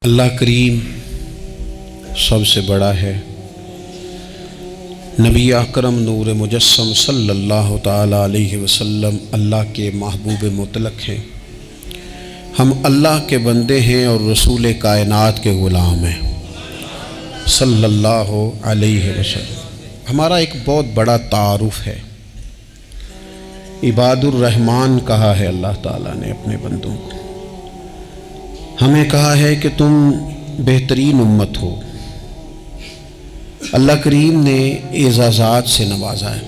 اللہ کریم سب سے بڑا ہے۔ نبی اکرم نور مجسم صلی اللہ تعالیٰ علیہ وسلم اللہ کے محبوب مطلق ہیں۔ ہم اللہ کے بندے ہیں اور رسول کائنات کے غلام ہیں صلی اللہ علیہ وسلم۔ ہمارا ایک بہت بڑا تعارف ہے، عباد الرحمن کہا ہے اللہ تعالیٰ نے اپنے بندوں کو۔ ہمیں کہا ہے کہ تم بہترین امت ہو۔ اللہ کریم نے اعزازات سے نوازا ہے۔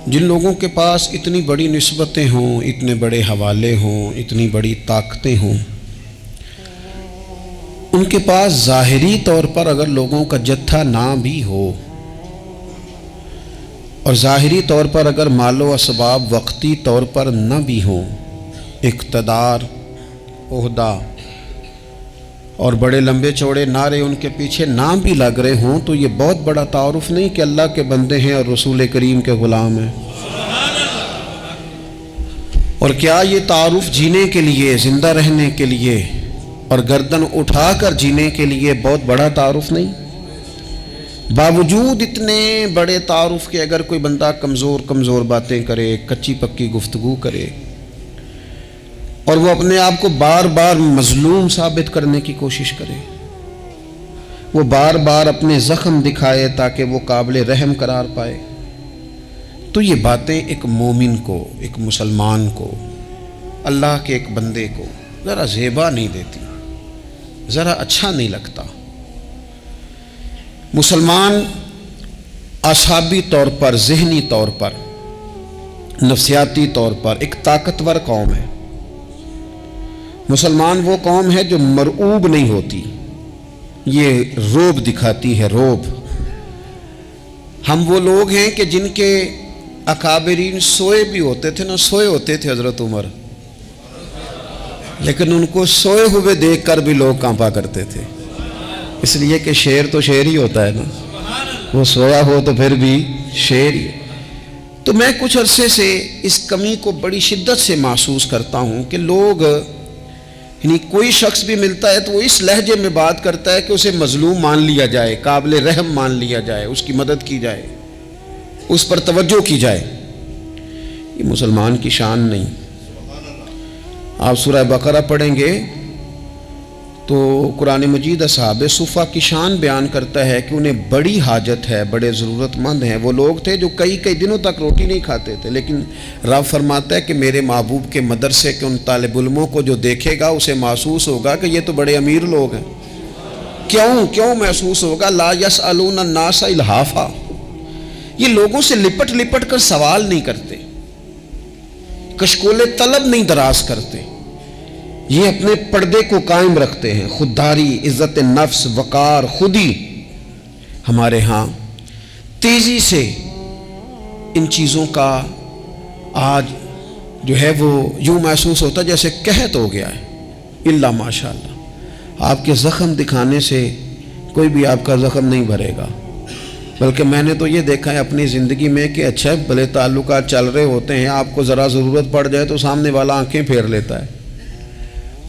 جن لوگوں کے پاس اتنی بڑی نسبتیں ہوں، اتنے بڑے حوالے ہوں، اتنی بڑی طاقتیں ہوں، ان کے پاس ظاہری طور پر اگر لوگوں کا جتھا نہ بھی ہو اور ظاہری طور پر اگر مال و اسباب وقتی طور پر نہ بھی ہوں، اقتدار، عہدہ اور بڑے لمبے چوڑے نعرے ان کے پیچھے نہ بھی لگ رہے ہوں، تو یہ بہت بڑا تعارف نہیں کہ اللہ کے بندے ہیں اور رسول کریم کے غلام ہیں؟ اور کیا یہ تعارف جینے کے لیے، زندہ رہنے کے لیے اور گردن اٹھا کر جینے کے لیے بہت بڑا تعارف نہیں؟ باوجود اتنے بڑے تعارف کے اگر کوئی بندہ کمزور باتیں کرے، کچی پکی گفتگو کرے اور وہ اپنے آپ کو بار بار مظلوم ثابت کرنے کی کوشش کرے، وہ بار بار اپنے زخم دکھائے تاکہ وہ قابل رحم قرار پائے، تو یہ باتیں ایک مومن کو، ایک مسلمان کو، اللہ کے ایک بندے کو ذرا زیبا نہیں دیتی، ذرا اچھا نہیں لگتا۔ مسلمان اعصابی طور پر، ذہنی طور پر، نفسیاتی طور پر ایک طاقتور قوم ہے۔ مسلمان وہ قوم ہے جو مرعوب نہیں ہوتی، یہ روب دکھاتی ہے، روب۔ ہم وہ لوگ ہیں کہ جن کے اکابرین سوئے بھی ہوتے تھے، سوئے ہوتے تھے حضرت عمر، لیکن ان کو سوئے ہوئے دیکھ کر بھی لوگ کانپا کرتے تھے، اس لیے کہ شیر تو شیر ہی ہوتا ہے نا، وہ سویا ہو تو پھر بھی شیر ہی۔ تو میں کچھ عرصے سے اس کمی کو بڑی شدت سے محسوس کرتا ہوں کہ لوگ، یعنی کوئی شخص بھی ملتا ہے تو وہ اس لہجے میں بات کرتا ہے کہ اسے مظلوم مان لیا جائے، قابل رحم مان لیا جائے، اس کی مدد کی جائے، اس پر توجہ کی جائے۔ یہ مسلمان کی شان نہیں۔ آپ سورہ بقرہ پڑھیں گے تو قرآن مجید اصحاب صفہ کی شان بیان کرتا ہے کہ انہیں بڑی حاجت ہے، بڑے ضرورت مند ہیں۔ وہ لوگ تھے جو کئی دنوں تک روٹی نہیں کھاتے تھے، لیکن رب فرماتا ہے کہ میرے محبوب کے مدرسے کے ان طالب علموں کو جو دیکھے گا اسے محسوس ہوگا کہ یہ تو بڑے امیر لوگ ہیں۔ کیوں محسوس ہوگا؟ لا یسألون الناس الحافا، یہ لوگوں سے لپٹ کر سوال نہیں کرتے، کشکول طلب نہیں دراز کرتے، یہ اپنے پردے کو قائم رکھتے ہیں۔ خودداری، عزت نفس، وقار، خودی، ہمارے ہاں تیزی سے ان چیزوں کا آج جو ہے وہ یوں محسوس ہوتا جیسے قحط ہو گیا ہے۔ الا ماشاءاللہ، آپ کے زخم دکھانے سے کوئی بھی آپ کا زخم نہیں بھرے گا، بلکہ میں نے تو یہ دیکھا ہے اپنی زندگی میں کہ اچھا بھلے تعلقات چل رہے ہوتے ہیں، آپ کو ذرا ضرورت پڑ جائے تو سامنے والا آنکھیں پھیر لیتا ہے،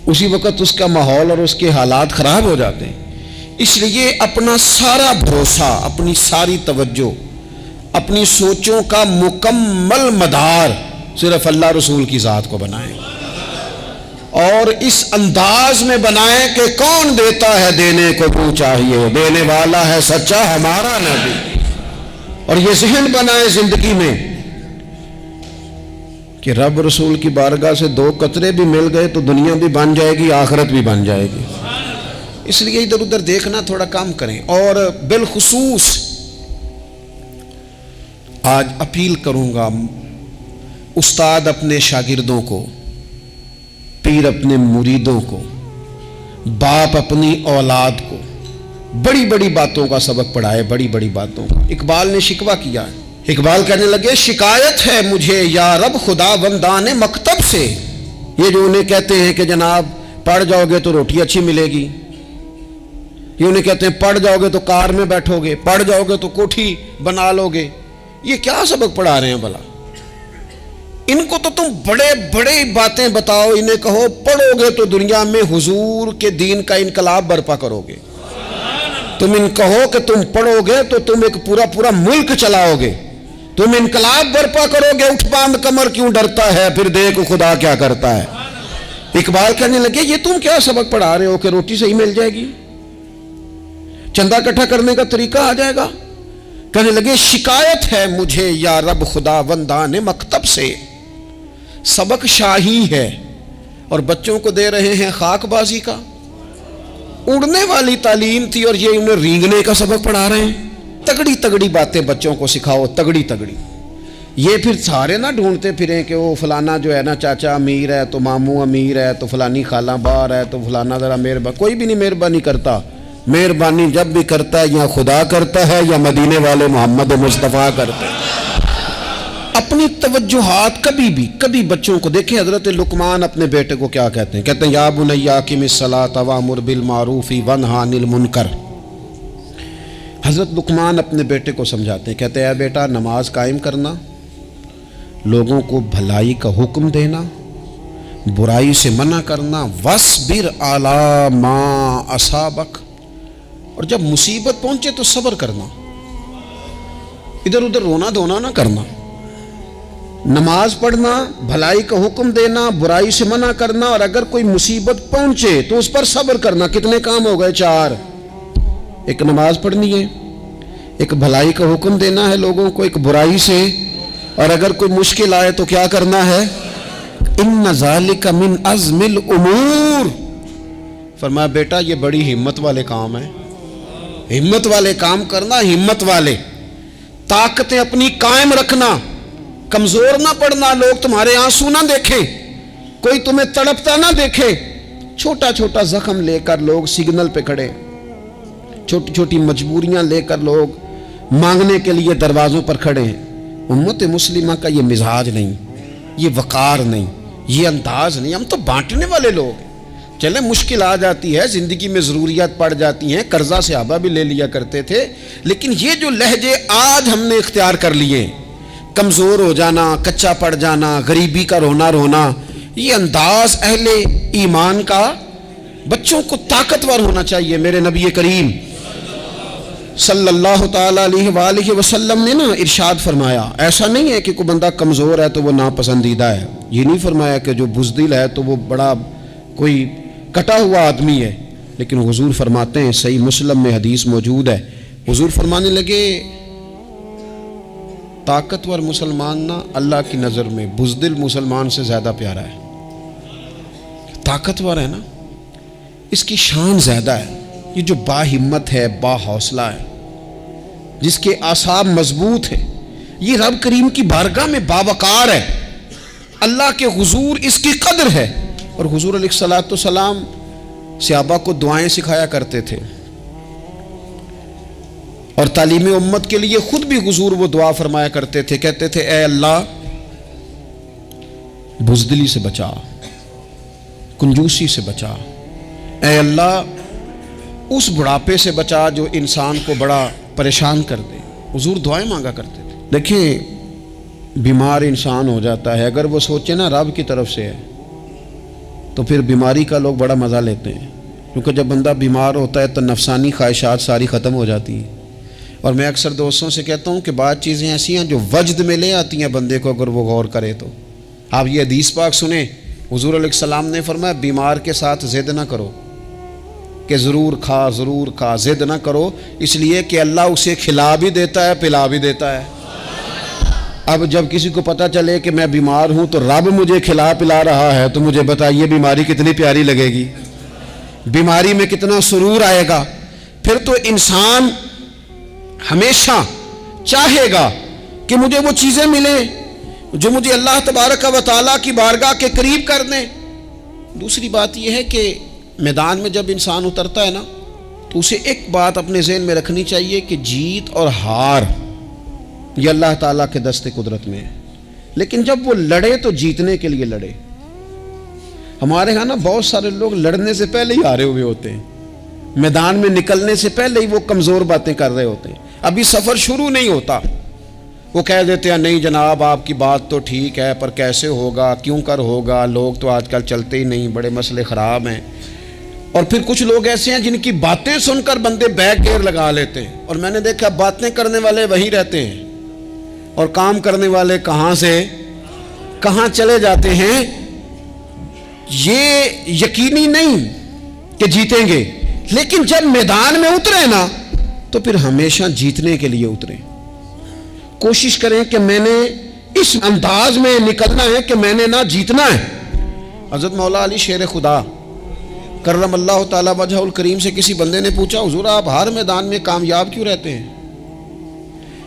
اسی وقت اس کا ماحول اور اس کے حالات خراب ہو جاتے ہیں۔ اس لیے اپنا سارا بھروسہ، اپنی ساری توجہ، اپنی سوچوں کا مکمل مدار صرف اللہ رسول کی ذات کو بنائیں، اور اس انداز میں بنائیں کہ کون دیتا ہے دینے کو تو چاہیے، دینے والا ہے سچا ہمارا نبی۔ اور یہ ذہن بنائیں زندگی میں کہ رب رسول کی بارگاہ سے 2 قطرے بھی مل گئے تو دنیا بھی بن جائے گی، آخرت بھی بن جائے گی۔ اس لیے ادھر ادھر دیکھنا تھوڑا کم کریں۔ اور بالخصوص آج اپیل کروں گا، استاد اپنے شاگردوں کو، پیر اپنے مریدوں کو، باپ اپنی اولاد کو بڑی بڑی باتوں کا سبق پڑھائے، بڑی بڑی باتوں کا۔ اقبال نے شکوہ کیا ہے، اقبال کہنے لگے شکایت ہے مجھے یا رب خدا بندان مکتب سے، یہ جو انہیں کہتے ہیں کہ جناب پڑھ جاؤ گے تو روٹی اچھی ملے گی، یہ انہیں کہتے ہیں پڑھ جاؤ گے تو کار میں بیٹھو گے، پڑھ جاؤ گے تو کوٹھی بنا لو گے، یہ کیا سبق پڑھا رہے ہیں بھلا؟ ان کو تو تم بڑے بڑے باتیں بتاؤ، انہیں کہو پڑھو گے تو دنیا میں حضور کے دین کا انقلاب برپا کرو گے، تم ان کہو کہ تم پڑھو گے تو تم ایک پورا ملک چلاؤ گے، تم انقلاب برپا کرو گے، اٹھ باندھ کمر کیوں ڈرتا ہے، پھر دیکھ خدا کیا کرتا ہے۔ اقبال کہنے لگے یہ تم کیا سبق پڑھا رہے ہو کہ روٹی صحیح مل جائے گی، چندہ اکٹھا کرنے کا طریقہ آ جائے گا؟ کہنے لگے شکایت ہے مجھے یا رب خدا وندان مکتب سے، سبق شاہی ہے اور بچوں کو دے رہے ہیں خاک بازی کا۔ اڑنے والی تعلیم تھی اور یہ انہیں رینگنے کا سبق پڑھا رہے ہیں۔ تگڑی تگڑی باتیں بچوں کو سکھاؤ، تگڑی تگڑی۔ یہ پھر سارے نہ ڈھونڈتے پھریں کہ وہ فلانا جو ہے نا چاچا امیر ہے تو ماموں امیر ہے تو فلانی خالہ باہر ہے تو فلانا ذرا مہربانی، کوئی بھی نہیں مہربانی کرتا۔ مہربانی جب بھی کرتا ہے یا خدا کرتا ہے یا مدینے والے محمد مصطفیٰ کرتے ہیں۔ اپنی توجہات کبھی بچوں کو دیکھیں، حضرت لقمان اپنے بیٹے کو کیا کہتے ہیں؟ کہتے ہیں یا بنی اقم الصلاۃ وامر بالمعروف وانہی عن المنکر۔ حضرت لقمان اپنے بیٹے کو سمجھاتے ہیں، کہتے ہیں اے بیٹا نماز قائم کرنا، لوگوں کو بھلائی کا حکم دینا، برائی سے منع کرنا، وَاصْبِرْ عَلَىٰ مَا أَصَابَكَ، اور جب مصیبت پہنچے تو صبر کرنا، ادھر ادھر رونا دھونا نہ کرنا۔ نماز پڑھنا، بھلائی کا حکم دینا، برائی سے منع کرنا، اور اگر کوئی مصیبت پہنچے تو اس پر صبر کرنا۔ کتنے کام ہو گئے؟ 4۔ ایک نماز پڑھنی ہے، ایک بھلائی کا حکم دینا ہے لوگوں کو، ایک برائی سے، اور اگر کوئی مشکل آئے تو کیا کرنا ہے؟ ان ذالک من عزم الامور۔ فرمایا بیٹا یہ بڑی ہمت والے کام ہیں، ہمت والے کام کرنا، ہمت والے، طاقتیں اپنی قائم رکھنا، کمزور نہ پڑنا، لوگ تمہارے آنسو نہ دیکھیں، کوئی تمہیں تڑپتا نہ دیکھے۔ چھوٹا چھوٹا زخم لے کر لوگ سگنل پہ کھڑے، چھوٹی چھوٹی مجبوریاں لے کر لوگ مانگنے کے لیے دروازوں پر کھڑے ہیں۔ امت مسلمہ کا یہ مزاج نہیں، یہ وقار نہیں، یہ انداز نہیں۔ ہم تو بانٹنے والے لوگ ہیں۔ چلے مشکل آ جاتی ہے، زندگی میں ضروریات پڑ جاتی ہیں، قرضہ صحابہ بھی لے لیا کرتے تھے، لیکن یہ جو لہجے آج ہم نے اختیار کر لیے، کمزور ہو جانا، کچا پڑ جانا، غریبی کا رونا، یہ انداز اہل ایمان کا۔ بچوں کو طاقتور ہونا چاہیے۔ میرے نبی کریم صلی اللہ تعالی علیہ وآلہ وسلم نے نا ارشاد فرمایا، ایسا نہیں ہے کہ کوئی بندہ کمزور ہے تو وہ ناپسندیدہ ہے، یہ نہیں فرمایا کہ جو بزدل ہے تو وہ بڑا کوئی کٹا ہوا آدمی ہے، لیکن حضور فرماتے ہیں، صحیح مسلم میں حدیث موجود ہے، حضور فرمانے لگے طاقتور مسلمان نا اللہ کی نظر میں بزدل مسلمان سے زیادہ پیارا ہے۔ طاقتور ہے نا، اس کی شان زیادہ ہے۔ یہ جو با ہمت ہے، با حوصلہ ہے، جس کے اعصاب مضبوط ہیں، یہ رب کریم کی بارگاہ میں باوقار ہے، اللہ کے حضور اس کی قدر ہے۔ اور حضور علیہ الصلوۃ والسلام صحابہ کو دعائیں سکھایا کرتے تھے، اور تعلیم امت کے لیے خود بھی حضور وہ دعا فرمایا کرتے تھے، کہتے تھے اے اللہ بزدلی سے بچا، کنجوسی سے بچا، اے اللہ اس بڑھاپے سے بچا جو انسان کو بڑا پریشان کر دے۔ حضور دعائیں مانگا کرتے تھے۔ دیکھیں بیمار انسان ہو جاتا ہے، اگر وہ سوچے نا رب کی طرف سے ہے تو پھر بیماری کا لوگ بڑا مزہ لیتے ہیں، کیونکہ جب بندہ بیمار ہوتا ہے تو نفسانی خواہشات ساری ختم ہو جاتی ہیں۔ اور میں اکثر دوستوں سے کہتا ہوں کہ بعض چیزیں ایسی ہیں جو وجد میں لے آتی ہیں بندے کو، اگر وہ غور کرے تو۔ آپ یہ حدیث پاک سنیں، حضور علیہ السلام نے فرمایا بیمار کے ساتھ ضد نہ کرو کہ ضرور کھا، ضد نہ کرو، اس لیے کہ اللہ اسے کھلا بھی دیتا ہے، پلا بھی دیتا ہے۔ اب جب کسی کو پتہ چلے کہ میں بیمار ہوں تو رب مجھے کھلا پلا رہا ہے تو مجھے بتائیے بیماری کتنی پیاری لگے گی، بیماری میں کتنا سرور آئے گا۔ پھر تو انسان ہمیشہ چاہے گا کہ مجھے وہ چیزیں ملیں جو مجھے اللہ تبارک و تعالیٰ کی بارگاہ کے قریب کر دیں۔ دوسری بات یہ ہے کہ میدان میں جب انسان اترتا ہے نا تو اسے ایک بات اپنے ذہن میں رکھنی چاہیے کہ جیت اور ہار یہ اللہ تعالیٰ کے دست قدرت میں ہے، لیکن جب وہ لڑے تو جیتنے کے لیے لڑے۔ ہمارے ہاں نا بہت سارے لوگ لڑنے سے پہلے ہی ہارے ہوئے ہوتے ہیں، میدان میں نکلنے سے پہلے ہی وہ کمزور باتیں کر رہے ہوتے ہیں، ابھی سفر شروع نہیں ہوتا وہ کہہ دیتے ہیں نہیں جناب آپ کی بات تو ٹھیک ہے پر کیسے ہوگا، کیوں کر ہوگا، لوگ تو آج کل چلتے ہی نہیں، بڑے مسئلے خراب ہیں۔ اور پھر کچھ لوگ ایسے ہیں جن کی باتیں سن کر بندے بیک گیئر لگا لیتے ہیں، اور میں نے دیکھا باتیں کرنے والے وہیں رہتے ہیں اور کام کرنے والے کہاں سے کہاں چلے جاتے ہیں۔ یہ یقینی نہیں کہ جیتیں گے، لیکن جب میدان میں اترے نا تو پھر ہمیشہ جیتنے کے لیے اتریں۔ کوشش کریں کہ میں نے اس انداز میں نکلنا ہے کہ میں نے نہ جیتنا ہے۔ حضرت مولا علی شیر خدا کرم اللہ تعالیٰ وجہ الکریم سے کسی بندے نے پوچھا حضور آپ ہر میدان میں کامیاب کیوں رہتے ہیں؟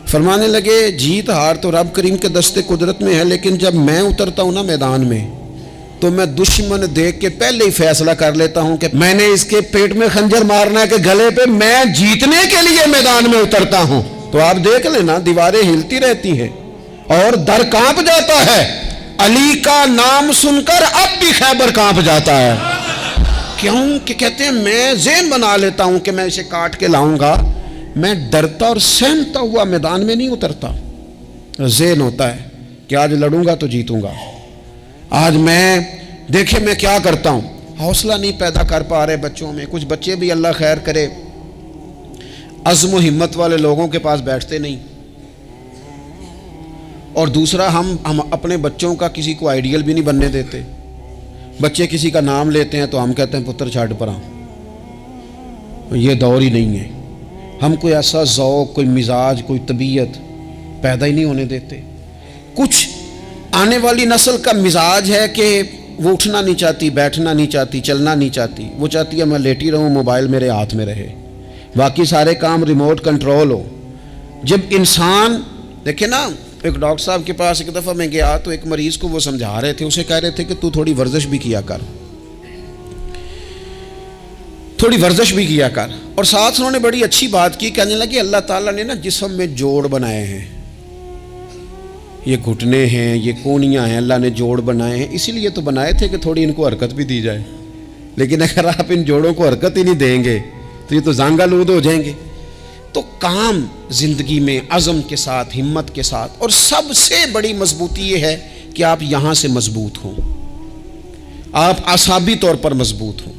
فرمانے لگے جیت ہار تو رب کریم کے دست قدرت میں ہے، لیکن جب میں اترتا ہوں نا میدان میں تو میں دشمن دیکھ کے پہلے ہی فیصلہ کر لیتا ہوں کہ میں نے اس کے پیٹ میں خنجر مارنا ہے کہ گلے پہ، میں جیتنے کے لیے میدان میں اترتا ہوں۔ تو آپ دیکھ لینا دیواریں ہلتی رہتی ہیں اور در کانپ جاتا ہے، علی کا نام سن کر اب بھی خیبر کانپ جاتا ہے۔ کیوں کہ کہتے ہیں میں ذہن بنا لیتا ہوں کہ میں اسے کاٹ کے لاؤں گا، میں ڈرتا اور سہمتا ہوا میدان میں نہیں اترتا۔ ذہن ہوتا ہے کہ آج لڑوں گا تو جیتوں گا، آج میں دیکھیں میں کیا کرتا ہوں۔ حوصلہ نہیں پیدا کر پا رہے بچوں میں، کچھ بچے بھی اللہ خیر کرے عزم و ہمت والے لوگوں کے پاس بیٹھتے نہیں، اور دوسرا ہم اپنے بچوں کا کسی کو آئیڈیل بھی نہیں بننے دیتے۔ بچے کسی کا نام لیتے ہیں تو ہم کہتے ہیں پتر چھاڑ پرا، یہ دور ہی نہیں ہے۔ ہم کوئی ایسا ذوق، کوئی مزاج، کوئی طبیعت پیدا ہی نہیں ہونے دیتے۔ کچھ آنے والی نسل کا مزاج ہے کہ وہ اٹھنا نہیں چاہتی، بیٹھنا نہیں چاہتی، چلنا نہیں چاہتی، وہ چاہتی ہے میں لیٹی رہوں، موبائل میرے ہاتھ میں رہے، باقی سارے کام ریموٹ کنٹرول ہو۔ جب انسان دیکھیں نا، ایک ڈاکٹر صاحب کے پاس ایک دفعہ میں گیا تو ایک مریض کو وہ سمجھا رہے تھے، اسے کہہ رہے تھے کہ تو تھوڑی ورزش بھی کیا کر، تھوڑی ورزش بھی کیا کر، اور ساتھ انہوں نے بڑی اچھی بات کی، کہنے لگے اللہ تعالیٰ نے نا جسم میں جوڑ بنائے ہیں، یہ گھٹنے ہیں، یہ کونیاں ہیں، اللہ نے جوڑ بنائے ہیں، اسی لیے تو بنائے تھے کہ تھوڑی ان کو حرکت بھی دی جائے، لیکن اگر آپ ان جوڑوں کو حرکت ہی نہیں دیں گے تو یہ تو زانگا لود ہو جائیں گے۔ تو کام زندگی میں عزم کے ساتھ، ہمت کے ساتھ، اور سب سے بڑی مضبوطی یہ ہے کہ آپ یہاں سے مضبوط ہوں، آپ اعصابی طور پر مضبوط ہوں۔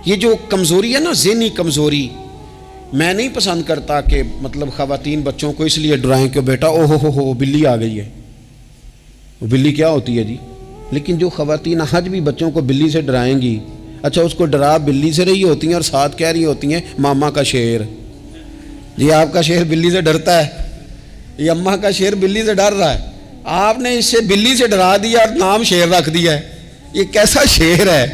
یہ جو کمزوری ہے نا، ذہنی کمزوری، میں نہیں پسند کرتا کہ مطلب خواتین بچوں کو اس لیے ڈرائیں کہ بیٹا او ہو بلی آ گئی ہے۔ وہ بلی کیا ہوتی ہے جی؟ لیکن جو خواتین حج بھی بچوں کو بلی سے ڈرائیں گی، اچھا اس کو ڈرا بلی سے رہی ہوتی ہیں اور ساتھ کہہ رہی ہوتی ہیں ماما کا شیر، جی آپ کا شیر بلی سے ڈرتا ہے، یہ اماں کا شیر بلی سے ڈر رہا ہے، آپ نے اس سے بلی سے ڈرا دیا اور نام شیر رکھ دیا ہے۔ یہ کیسا شیر ہے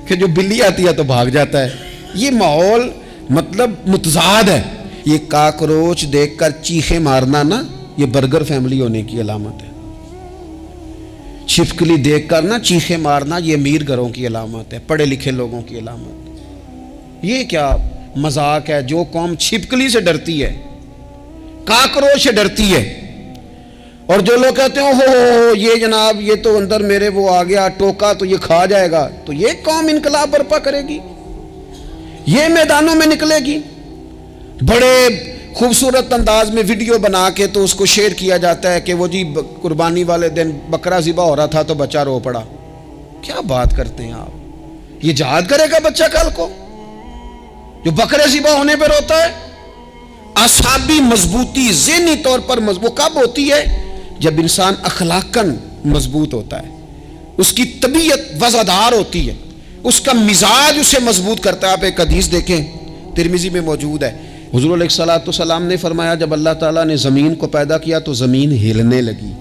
کہ جو بلی آتی ہے تو بھاگ جاتا ہے؟ یہ ماحول مطلب متضاد ہے۔ یہ کاکروچ دیکھ کر چیخیں مارنا نا، یہ برگر فیملی ہونے کی علامت ہے۔ چھپکلی دیکھ کر نا چیخیں مارنا، یہ امیر گھروں کی علامت ہے، پڑھے لکھے لوگوں کی علامت۔ یہ کیا مذاق ہے؟ جو قوم چھپکلی سے ڈرتی ہے، کاکروچ سے ڈرتی ہے، اور جو لوگ کہتے ہیں ہو یہ جناب یہ تو اندر میرے وہ آ گیا ٹوکا تو یہ کھا جائے گا، تو یہ قوم انقلاب برپا کرے گی، یہ میدانوں میں نکلے گی۔ بڑے خوبصورت انداز میں ویڈیو بنا کے تو اس کو شیئر کیا جاتا ہے کہ وہ جی قربانی والے دن بکرا ذبح ہو رہا تھا تو بچہ رو پڑا۔ کیا بات کرتے ہیں آپ؟ یہ جہاد کرے گا بچہ کل کو جو بکرے ذبح ہونے پہ روتا ہے؟ اعصابی مضبوطی ذہنی طور پر مضبوط کب ہوتی ہے؟ جب انسان اخلاقاً مضبوط ہوتا ہے، اس کی طبیعت وزادار ہوتی ہے، اس کا مزاج اسے مضبوط کرتا ہے۔ آپ ایک حدیث دیکھیں، ترمذی میں موجود ہے، حضور علیہ الصلوۃ والسلام نے فرمایا جب اللہ تعالیٰ نے زمین کو پیدا کیا تو زمین ہلنے لگی،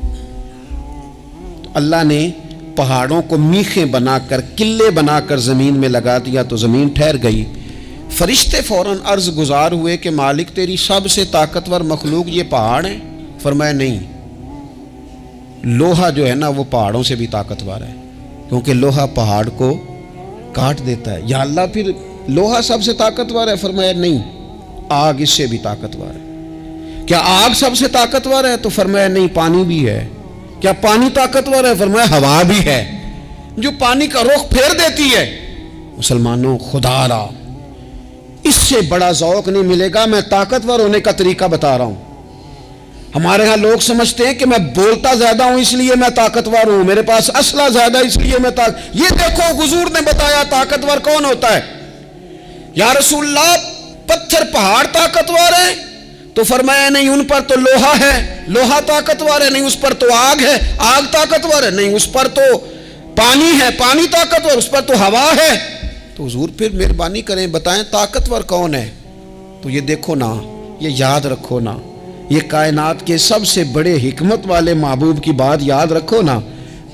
تو اللہ نے پہاڑوں کو میخیں بنا کر، قلعے بنا کر زمین میں لگا دیا تو زمین ٹھہر گئی۔ فرشتے فوراً عرض گزار ہوئے کہ مالک تیری سب سے طاقتور مخلوق یہ پہاڑ ہیں؟ فرمایا نہیں، لوہا جو ہے نا وہ پہاڑوں سے بھی طاقتور ہے، کیونکہ لوہا پہاڑ کو کاٹ دیتا ہے۔ یا اللہ پھر لوہا سب سے طاقتور ہے؟ فرمایا نہیں، آگ اس سے بھی طاقتور ہے۔ کیا آگ سب سے طاقتور ہے؟ تو فرمایا نہیں، پانی بھی ہے۔ کیا پانی طاقتور ہے؟ فرمایا ہوا بھی ہے، جو پانی کا رخ پھیر دیتی ہے۔ مسلمانوں خدا را اس سے بڑا ذوق نہیں ملے گا۔ میں طاقتور ہونے کا طریقہ بتا رہا ہوں، ہمارے ہاں لوگ سمجھتے ہیں کہ میں بولتا زیادہ ہوں اس لیے میں طاقتور ہوں، میرے پاس اسلحہ زیادہ اس لیے میں یہ دیکھو حضور نے بتایا طاقتور کون ہوتا ہے۔ یا رسول اللہ پتھر پہاڑ طاقتور ہیں؟ تو فرمایا نہیں، ان پر تو لوہا ہے، لوہا طاقتور ہے، نہیں اس پر تو آگ ہے، آگ طاقتور ہے، نہیں اس پر تو پانی ہے، پانی طاقتور، اس پر تو ہوا ہے۔ تو حضور پھر مہربانی کریں بتائیں طاقتور کون ہے؟ تو یہ دیکھو نا، یہ یاد رکھو نا، یہ کائنات کے سب سے بڑے حکمت والے محبوب کی بات یاد رکھو نا۔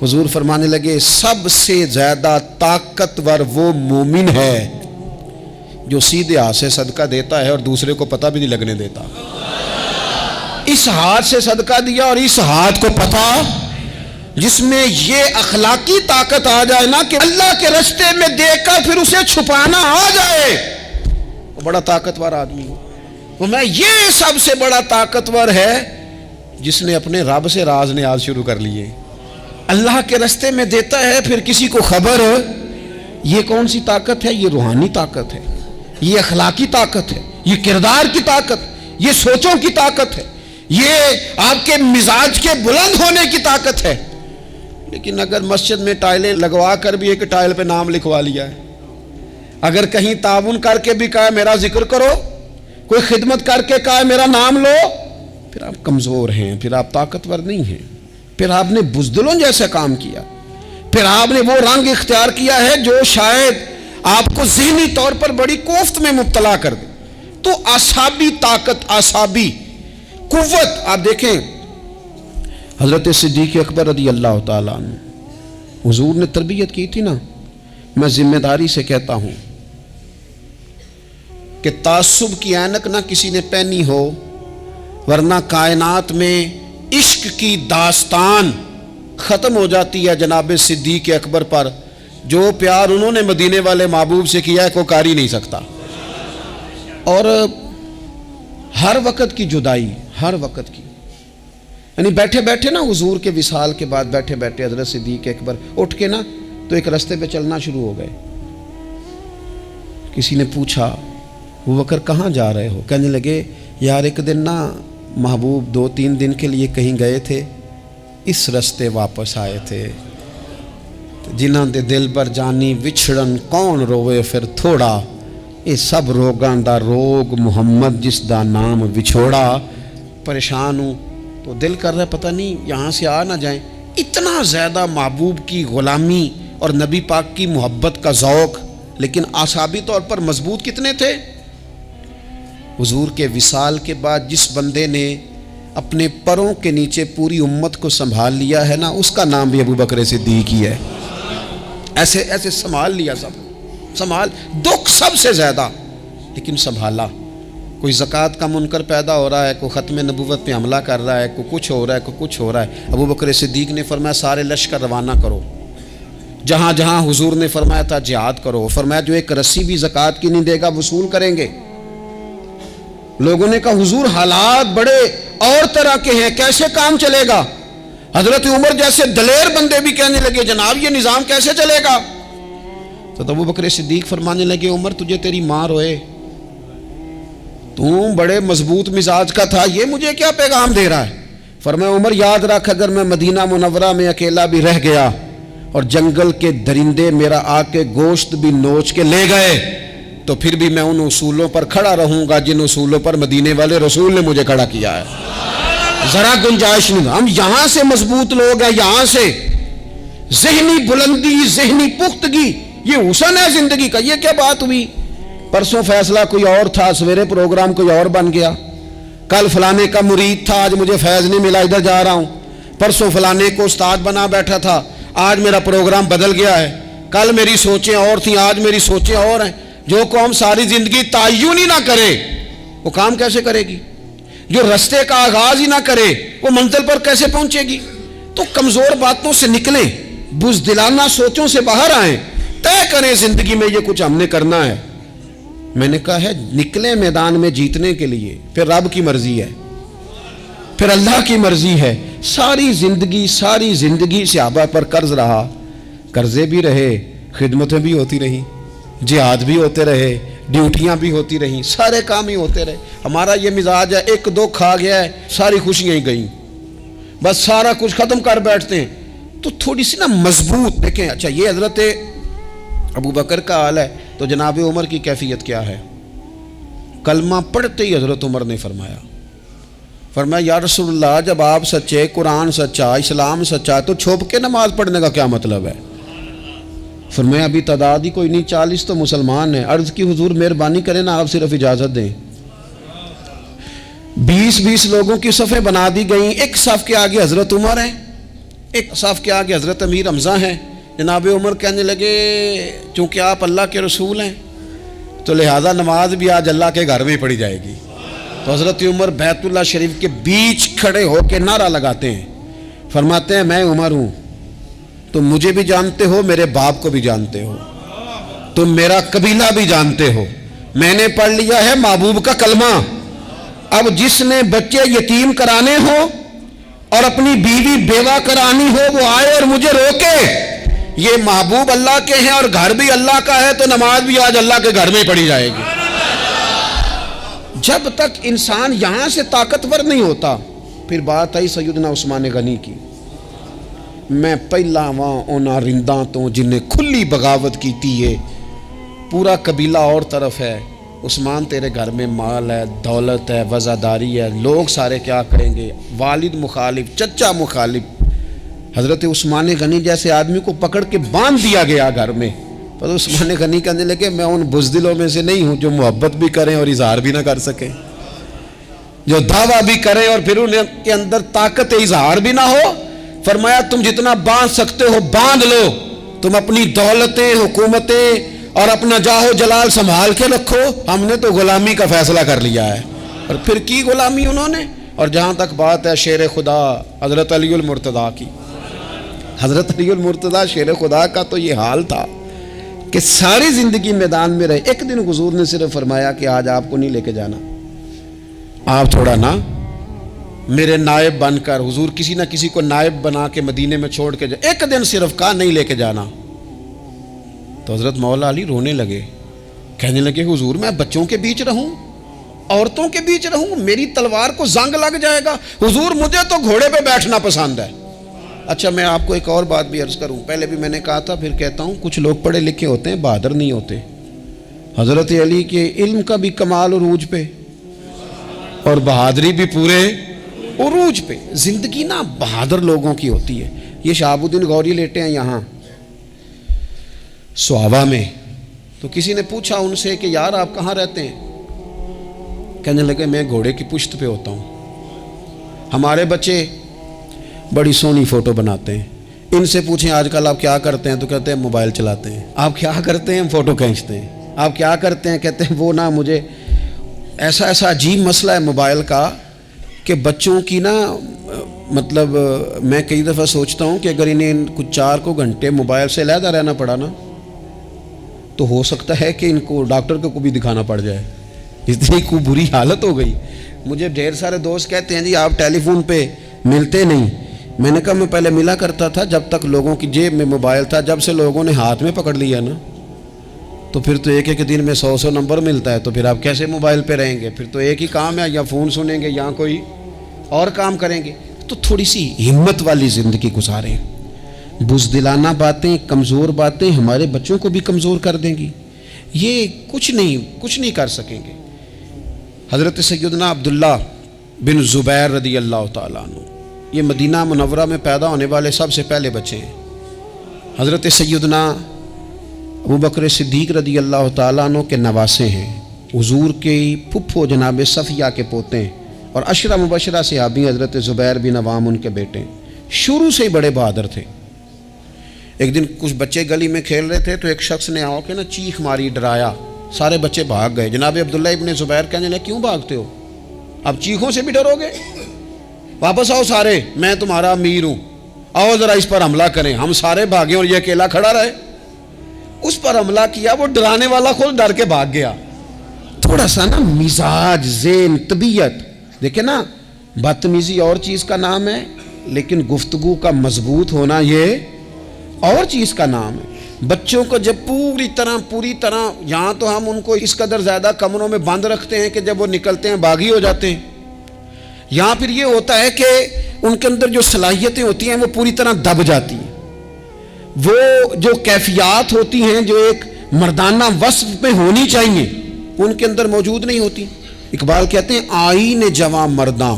حضور فرمانے لگے سب سے زیادہ طاقتور وہ مومن ہے جو سیدھے ہاتھ سے صدقہ دیتا ہے اور دوسرے کو پتہ بھی نہیں لگنے دیتا۔ اس ہاتھ سے صدقہ دیا اور اس ہاتھ کو پتہ، جس میں یہ اخلاقی طاقت آ جائے نا کہ اللہ کے راستے میں دیکھ کر پھر اسے چھپانا آ جائے، وہ بڑا طاقتور آدمی ہو۔ وہ میں یہ سب سے بڑا طاقتور ہے جس نے اپنے رب سے راز نیاز شروع کر لیے، اللہ کے راستے میں دیتا ہے پھر کسی کو خبر۔ یہ کون سی طاقت ہے؟ یہ روحانی طاقت ہے، یہ اخلاقی طاقت ہے، یہ کردار کی طاقت، یہ سوچوں کی طاقت ہے، یہ آپ کے مزاج کے بلند ہونے کی طاقت ہے۔ لیکن اگر مسجد میں ٹائلیں لگوا کر بھی ایک ٹائل پہ نام لکھوا لیا ہے، اگر کہیں تعاون کر کے بھی کہا میرا ذکر کرو، کوئی خدمت کر کے کہا میرا نام لو، پھر آپ کمزور ہیں، پھر آپ طاقتور نہیں ہیں، پھر آپ نے بزدلوں جیسا کام کیا، پھر آپ نے وہ رنگ اختیار کیا ہے جو شاید آپ کو ذہنی طور پر بڑی کوفت میں مبتلا کر دے۔ تو اعصابی طاقت، اعصابی قوت، آپ دیکھیں حضرت صدیق اکبر رضی اللہ تعالیٰ عنہ، حضور نے تربیت کی تھی نا۔ میں ذمہ داری سے کہتا ہوں کہ تعصب کی اینک نہ کسی نے پہنی ہو، ورنہ کائنات میں عشق کی داستان ختم ہو جاتی ہے جناب صدیق اکبر پر۔ جو پیار انہوں نے مدینے والے محبوب سے کیا ہے کوئی کر ہی نہیں سکتا۔ اور ہر وقت کی جدائی، ہر وقت کی، یعنی بیٹھے بیٹھے نا حضور کے وصال کے بعد بیٹھے بیٹھے حضرت صدیق اکبر اٹھ کے نا تو ایک رستے پہ چلنا شروع ہو گئے۔ کسی نے پوچھا ابو بکر کہاں جا رہے ہو؟ کہنے لگے یار ایک دن نا محبوب 2-3 دن کے لیے کہیں گئے تھے، اس رستے واپس آئے تھے، جنہاں دے دل بر جانی وچھڑن کون روے پھر تھوڑا، یہ سب روگاں دا روگ محمد جس دا نام وچھوڑا۔ پریشان ہوں تو دل کر رہا پتہ نہیں یہاں سے آ نہ جائیں۔ اتنا زیادہ محبوب کی غلامی اور نبی پاک کی محبت کا ذوق، لیکن اعصابی طور پر مضبوط کتنے تھے؟ حضور کے وصال کے بعد جس بندے نے اپنے پروں کے نیچے پوری امت کو سنبھال لیا ہے نا، اس کا نام بھی ابو بکر صدیق ہی ہے۔ ایسے ایسے سنبھال لیا، سب سنبھال، دکھ سب سے زیادہ لیکن سنبھالا۔ کوئی زکوٰۃ کا منکر پیدا ہو رہا ہے، کوئی ختم نبوت پہ حملہ کر رہا ہے، کوئی کچھ ہو رہا ہے، کوئی کچھ ہو رہا ہے، ابو بکر صدیق نے فرمایا سارے لشکر روانہ کرو، جہاں جہاں حضور نے فرمایا تھا جہاد کرو۔ فرمایا جو ایک رسی بھی زکوٰۃ کی نہیں دے گا وصول کریں گے۔ لوگوں نے کہا حضور حالات بڑے اور طرح کے ہیں، کیسے کام چلے گا؟ حضرت عمر جیسے دلیر بندے بھی کہنے لگے جناب یہ نظام کیسے چلے گا؟ تو ابو بکر صدیق فرمانے لگے عمر تجھے تیری ماں روئے، تم بڑے مضبوط مزاج کا تھا، یہ مجھے کیا پیغام دے رہا ہے؟ فرمایا عمر یاد رکھ اگر میں مدینہ منورہ میں اکیلا بھی رہ گیا اور جنگل کے درندے میرا آ کے گوشت بھی نوچ کے لے گئے تو پھر بھی میں ان اصولوں پر کھڑا رہوں گا جن اصولوں پر مدینے والے رسول نے مجھے کھڑا کیا ہے۔ ذرا گنجائش نہیں، ہم یہاں سے مضبوط لوگ ہیں، یہاں سے ذہنی بلندی، ذہنی پختگی، یہ حسن ہے زندگی کا۔ یہ کیا بات ہوئی؟ پرسوں فیصلہ کوئی اور تھا، سویرے پروگرام کوئی اور بن گیا، کل فلانے کا مرید تھا، آج مجھے فیض نہیں ملا ادھر جا رہا ہوں، پرسوں فلانے کو استاد بنا بیٹھا تھا، آج میرا پروگرام بدل گیا ہے، کل میری سوچیں اور تھیں، آج میری سوچیں اور ہیں۔ جو قوم ساری زندگی تعین ہی نہ کرے وہ کام کیسے کرے گی؟ جو رستے کا آغاز ہی نہ کرے وہ منزل پر کیسے پہنچے گی؟ تو کمزور باتوں سے نکلیں، بزدلانہ سوچوں سے باہر آئیں، طے کریں زندگی میں یہ کچھ ہم نے کرنا ہے۔ میں نے کہا ہے نکلیں میدان میں جیتنے کے لیے، پھر رب کی مرضی ہے، پھر اللہ کی مرضی ہے۔ ساری زندگی صحابہ پر قرض رہا، قرضے بھی رہے، خدمتیں بھی ہوتی رہی، جہاد بھی ہوتے رہے، ڈیوٹیاں بھی ہوتی رہیں, سارے کام ہی ہوتے رہے. ہمارا یہ مزاج ہے, ایک دو کھا گیا ہے ساری خوشیاں ہی گئیں, بس سارا کچھ ختم کر بیٹھتے ہیں. تو تھوڑی سی نا مضبوط دیکھیں. اچھا یہ حضرت ابو بکر کا حال ہے, تو جناب عمر کی کیفیت کیا ہے؟ کلمہ پڑھتے ہی حضرت عمر نے فرمایا یا رسول اللہ, جب آپ سچے, قرآن سچا, اسلام سچا, تو چھپ کے نماز پڑھنے کا کیا مطلب ہے؟ فرمایا ابھی تعداد ہی کوئی نہیں, 40 تو مسلمان ہیں. عرض کی حضور مہربانی کریں نا, آپ صرف اجازت دیں. 20 لوگوں کی صفیں بنا دی گئیں. ایک صف کے آگے حضرت عمر ہیں, ایک صف کے آگے حضرت امیر حمزہ ہیں. جناب عمر کہنے لگے چونکہ آپ اللہ کے رسول ہیں تو لہذا نماز بھی آج اللہ کے گھر میں پڑھی جائے گی. تو حضرت عمر بیت اللہ شریف کے بیچ کھڑے ہو کے نعرہ لگاتے ہیں, فرماتے ہیں میں عمر ہوں, تم مجھے بھی جانتے ہو, میرے باپ کو بھی جانتے ہو, تم میرا قبیلہ بھی جانتے ہو, میں نے پڑھ لیا ہے محبوب کا کلمہ. اب جس نے بچے یتیم کرانے ہو اور اپنی بیوی بیوہ کرانی ہو وہ آئے اور مجھے روکے. یہ محبوب اللہ کے ہیں اور گھر بھی اللہ کا ہے, تو نماز بھی آج اللہ کے گھر میں ہی پڑھی جائے گی. جب تک انسان یہاں سے طاقتور نہیں ہوتا. پھر بات آئی سیدنا عثمان غنی کی. میں پہلا وہاں اونا رنداں تو جنہیں کھلی بغاوت کی تھی, ہے پورا قبیلہ اور طرف ہے. عثمان تیرے گھر میں مال ہے, دولت ہے, وزاداری ہے, لوگ سارے کیا کریں گے؟ والد مخالف, چچا مخالف. حضرت عثمان غنی جیسے آدمی کو پکڑ کے باندھ دیا گیا گھر میں. پر عثمان غنی کہنے لگے میں ان بزدلوں میں سے نہیں ہوں جو محبت بھی کریں اور اظہار بھی نہ کر سکیں, جو دعویٰ بھی کریں اور پھر ان کے اندر طاقت اظہار بھی نہ ہو. فرمایا تم جتنا باندھ سکتے ہو باندھ لو, تم اپنی دولتیں, حکومتیں اور اپنا جاہ و جلال سنبھال کے رکھو, ہم نے تو غلامی کا فیصلہ کر لیا ہے. اور پھر کی غلامی انہوں نے. اور جہاں تک بات ہے شیر خدا حضرت علی المرتضیٰ کی, حضرت علی المرتضیٰ شیر خدا کا تو یہ حال تھا کہ ساری زندگی میدان میں رہے. ایک دن حضور نے صرف فرمایا کہ آج آپ کو نہیں لے کے جانا, آپ تھوڑا نا میرے نائب بن کر, حضور کسی نہ کسی کو نائب بنا کے مدینے میں چھوڑ کے ایک دن صرف کہا نہیں لے کے جانا. تو حضرت مولا علی رونے لگے, کہنے لگے حضور میں بچوں کے بیچ رہوں, عورتوں کے بیچ رہوں, میری تلوار کو زنگ لگ جائے گا. حضور مجھے تو گھوڑے پہ بیٹھنا پسند ہے. اچھا میں آپ کو ایک اور بات بھی عرض کروں, پہلے بھی میں نے کہا تھا پھر کہتا ہوں, کچھ لوگ پڑھے لکھے ہوتے ہیں بہادر نہیں ہوتے. حضرت علی کے علم کا بھی کمال عروج پہ اور بہادری بھی پورے عروج پہ. زندگی نا بہادر لوگوں کی ہوتی ہے. یہ شہاب الدین غوری لیٹے ہیں یہاں سوابا میں, تو کسی نے پوچھا ان سے کہ یار آپ کہاں رہتے ہیں؟ کہنے لگے میں گھوڑے کی پشت پہ ہوتا ہوں. ہمارے بچے بڑی سونی فوٹو بناتے ہیں, ان سے پوچھیں آج کل آپ کیا کرتے ہیں تو کہتے ہیں موبائل چلاتے ہیں. آپ کیا کرتے ہیں؟ فوٹو کھینچتے ہیں. آپ کیا کرتے ہیں؟ کہتے ہیں وہ نا مجھے ایسا عجیب مسئلہ ہے موبائل کا کہ بچوں کی نا مطلب میں کئی دفعہ سوچتا ہوں کہ اگر انہیں کچھ 4 گھنٹے موبائل سے علیحدہ رہنا پڑا نا تو ہو سکتا ہے کہ ان کو ڈاکٹر کو بھی دکھانا پڑ جائے, اتنی کو بری حالت ہو گئی. مجھے ڈھیر سارے دوست کہتے ہیں جی آپ ٹیلی فون پہ ملتے نہیں. میں نے کہا میں پہلے ملا کرتا تھا جب تک لوگوں کی جیب میں موبائل تھا, جب سے لوگوں نے ہاتھ میں پکڑ لیا نا تو پھر تو ایک دن میں 100 نمبر ملتا ہے, تو پھر آپ کیسے موبائل پہ رہیں گے؟ پھر تو ایک ہی کام ہے, یا فون سنیں گے یا کوئی اور کام کریں گے. تو تھوڑی سی ہمت والی زندگی گزاریں. بزدلانہ باتیں, کمزور باتیں ہمارے بچوں کو بھی کمزور کر دیں گی. یہ کچھ نہیں کر سکیں گے. حضرت سیدنا عبداللہ بن زبیر رضی اللہ تعالیٰ عنہ, یہ مدینہ منورہ میں پیدا ہونے والے سب سے پہلے بچے ہیں. حضرت سیدنا ابوبکر صدیق رضی اللہ تعالیٰ عنہ کے نواسے ہیں. حضور کے پھپھو جناب صفیہ کے پوتے ہیں, اور عشرہ مبشرہ صحابی حضرت زبیر بن عوام ان کے بیٹے ہیں. شروع سے ہی بڑے بہادر تھے. ایک دن کچھ بچے گلی میں کھیل رہے تھے تو ایک شخص نے آ کے نا چیخ ماری, ڈرایا, سارے بچے بھاگ گئے. جناب عبداللہ ابن زبیر کہنے لگے کیوں بھاگتے ہو؟ اب چیخوں سے بھی ڈرو گے؟ واپس آؤ سارے, میں تمہارا امیر ہوں, آؤ ذرا اس پر حملہ کریں. ہم سارے بھاگے اور یہ اکیلا کھڑا رہے. اس پر حملہ کیا, وہ ڈرانے والا خود ڈر کے بھاگ گیا. تھوڑا سا نا مزاج, ذہن, طبیعت دیکھیں نا, بدتمیزی اور چیز کا نام ہے لیکن گفتگو کا مضبوط ہونا یہ اور چیز کا نام ہے. بچوں کو جب پوری طرح یہاں تو ہم ان کو اس قدر زیادہ کمروں میں بند رکھتے ہیں کہ جب وہ نکلتے ہیں باغی ہو جاتے ہیں. یہاں پھر یہ ہوتا ہے کہ ان کے اندر جو صلاحیتیں ہوتی ہیں وہ پوری طرح دب جاتی ہیں. وہ جو کیفیات ہوتی ہیں جو ایک مردانہ وصف میں ہونی چاہیے ان کے اندر موجود نہیں ہوتی. اقبال کہتے ہیں آئین جواں مرداں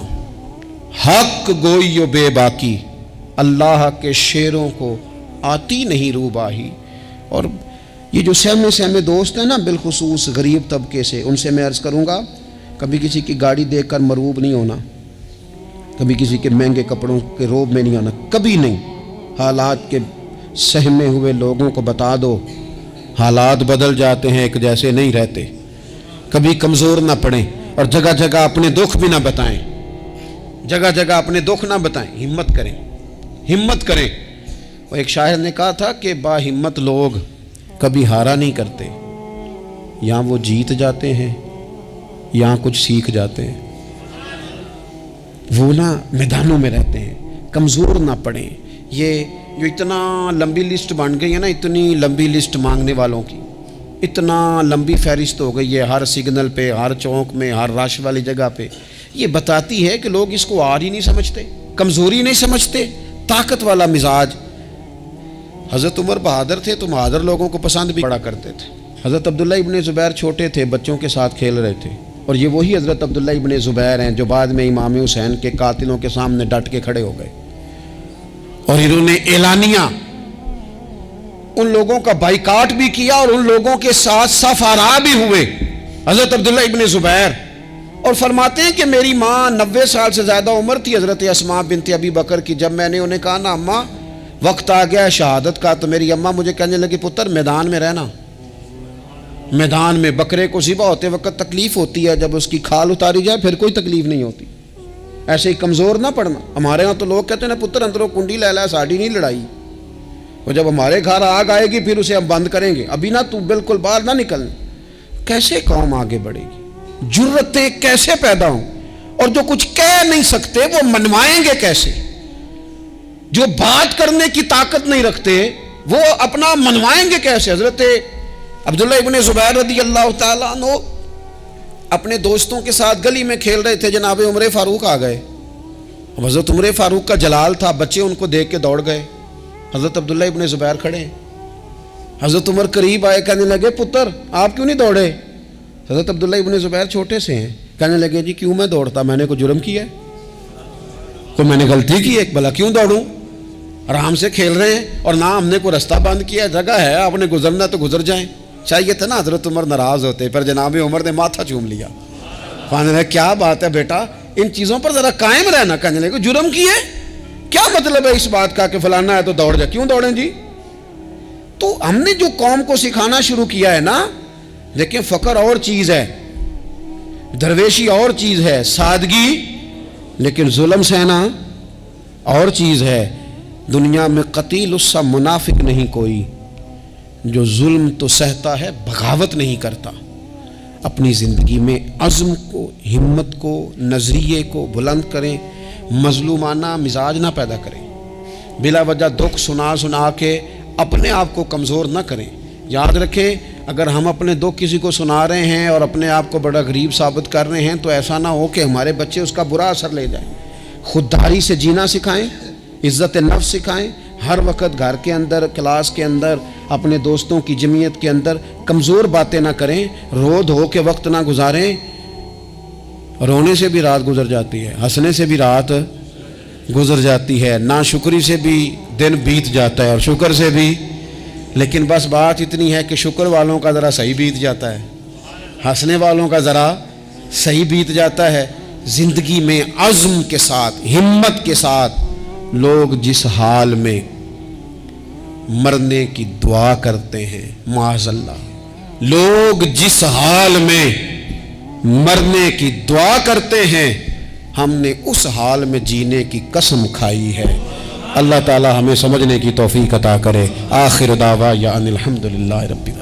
حق گوئی و بے باکی، اللہ کے شیروں کو آتی نہیں روباہی. اور یہ جو سہمے دوست ہیں نا بالخصوص غریب طبقے سے، ان سے میں عرض کروں گا کبھی کسی کی گاڑی دیکھ کر مرعوب نہیں ہونا، کبھی کسی کے مہنگے کپڑوں کے روب میں نہیں آنا، کبھی نہیں. حالات کے سہمے ہوئے لوگوں کو بتا دو حالات بدل جاتے ہیں، ایک جیسے نہیں رہتے. کبھی کمزور نہ پڑیں اور جگہ جگہ اپنے دکھ بھی نہ بتائیں، جگہ جگہ اپنے دکھ نہ بتائیں. ہمت کریں. اور ایک شاعر نے کہا تھا کہ با ہمت لوگ کبھی ہارا نہیں کرتے، یہاں وہ جیت جاتے ہیں یہاں کچھ سیکھ جاتے ہیں. وہ نا میدانوں میں رہتے ہیں. کمزور نہ پڑیں. یہ جو اتنا لمبی لسٹ بن گئی ہے نا، اتنی لمبی لسٹ مانگنے والوں کی، اتنا لمبی فہرست ہو گئی ہے ہر سگنل پہ، ہر چوک میں، ہر رش والی جگہ پہ. یہ بتاتی ہے کہ لوگ اس کو آر ہی نہیں سمجھتے، کمزوری نہیں سمجھتے، طاقت والا مزاج. حضرت عمر بہادر تھے تو بہادر لوگوں کو پسند بھی بڑا کرتے تھے. حضرت عبداللہ ابن زبیر چھوٹے تھے، بچوں کے ساتھ کھیل رہے تھے، اور یہ وہی حضرت عبداللہ ابن زبیر ہیں جو بعد میں امام حسین کے قاتلوں کے سامنے ڈٹ کے کھڑے ہو گئے اور انہوں نے اعلانیہ ان لوگوں کا بائیکاٹ بھی کیا اور ان لوگوں کے ساتھ صف آرا بھی ہوئے. حضرت عبداللہ ابن زبیر اور فرماتے ہیں کہ میری ماں 90 سال سے زیادہ عمر تھی حضرت اسماء بنت ابی بکر کی. جب میں نے انہیں کہا نا اماں وقت آ گیا ہے شہادت کا، تو میری اماں مجھے کہنے لگی پتر میدان میں رہنا. میدان میں بکرے کو ذبح ہوتے وقت تکلیف ہوتی ہے، جب اس کی کھال اتاری جائے پھر کوئی تکلیف نہیں ہوتی. ایسے ہی کمزور نہ پڑنا. ہمارے ہاں تو لوگ کہتے ہیں نا پتر اندروں کنڈی لے لا ساڑی نہیں لڑائی، اور جب ہمارے گھر آگ آئے گی پھر اسے ہم بند کریں گے، ابھی نہ تو بالکل باہر نہ نکلنا. کیسے قوم آگے بڑھے گی؟ جرتیں کیسے پیدا ہوں؟ اور جو کچھ کہہ نہیں سکتے وہ منوائیں گے کیسے؟ جو بات کرنے کی طاقت نہیں رکھتے وہ اپنا منوائیں گے کیسے؟ حضرت عبداللہ ابن زبیر رضی اللہ تعالیٰ عنہ اپنے دوستوں کے ساتھ گلی میں کھیل رہے تھے، جناب عمر فاروق آ گئے. حضرت عمر فاروق کا جلال تھا، بچے ان کو دیکھ کے دوڑ گئے. حضرت عبداللہ ابن زبیر کھڑے ہیں. حضرت عمر قریب آئے، کہنے لگے پتر آپ کیوں نہیں دوڑے؟ حضرت عبداللہ ابن زبیر چھوٹے سے ہیں، کہنے لگے جی کیوں میں دوڑتا، میں نے کوئی جرم کیا ہے، کوئی میں نے غلطی کی ہے، بھلا کیوں دوڑوں؟ آرام سے کھیل رہے ہیں اور نہ ہم نے کوئی رستہ بند کیا، جگہ ہے آپ نے گزرنا تو گزر جائیں. چاہیے تھا نا حضرت عمر ناراض ہوتے، پر جناب عمر نے ماتھا چوم لیا. کہنے لگے کیا بات ہے بیٹا، ان چیزوں پر ذرا قائم رہنا. کہنے لگے جرم کیے، کیا مطلب ہے اس بات کا کہ فلانا ہے تو دوڑ جائے، کیوں دوڑیں جی؟ تو ہم نے جو قوم کو سکھانا شروع کیا ہے نا، لیکن فقر اور چیز ہے، درویشی اور چیز ہے، سادگی، لیکن ظلم سہنا اور چیز ہے. دنیا میں قتیل اس سا منافق نہیں کوئی جو ظلم تو سہتا ہے بغاوت نہیں کرتا. اپنی زندگی میں عزم کو، ہمت کو، نظریے کو بلند کریں، مظلومانہ مزاج نہ پیدا کریں، بلا وجہ دکھ سنا کے اپنے آپ کو کمزور نہ کریں. یاد رکھیں اگر ہم اپنے دکھ کسی کو سنا رہے ہیں اور اپنے آپ کو بڑا غریب ثابت کر رہے ہیں تو ایسا نہ ہو کہ ہمارے بچے اس کا برا اثر لے جائیں. خودداری سے جینا سکھائیں، عزت نفس سکھائیں. ہر وقت گھر کے اندر، کلاس کے اندر، اپنے دوستوں کی جمعیت کے اندر کمزور باتیں نہ کریں، رو دھو کے وقت نہ گزاریں. رونے سے بھی رات گزر جاتی ہے، ہنسنے سے بھی رات گزر جاتی ہے، ناشکری سے بھی دن بیت جاتا ہے اور شکر سے بھی. لیکن بس بات اتنی ہے کہ شکر والوں کا ذرا صحیح بیت جاتا ہے، ہنسنے والوں کا ذرا صحیح بیت جاتا ہے. زندگی میں عزم کے ساتھ، ہمت کے ساتھ لوگ جس حال میں مرنے کی دعا کرتے ہیں، معاذ اللہ، لوگ جس حال میں مرنے کی دعا کرتے ہیں، ہم نے اس حال میں جینے کی قسم کھائی ہے. اللہ تعالی ہمیں سمجھنے کی توفیق عطا کرے. آخر دعوانا ان الحمدللہ رب العالمین.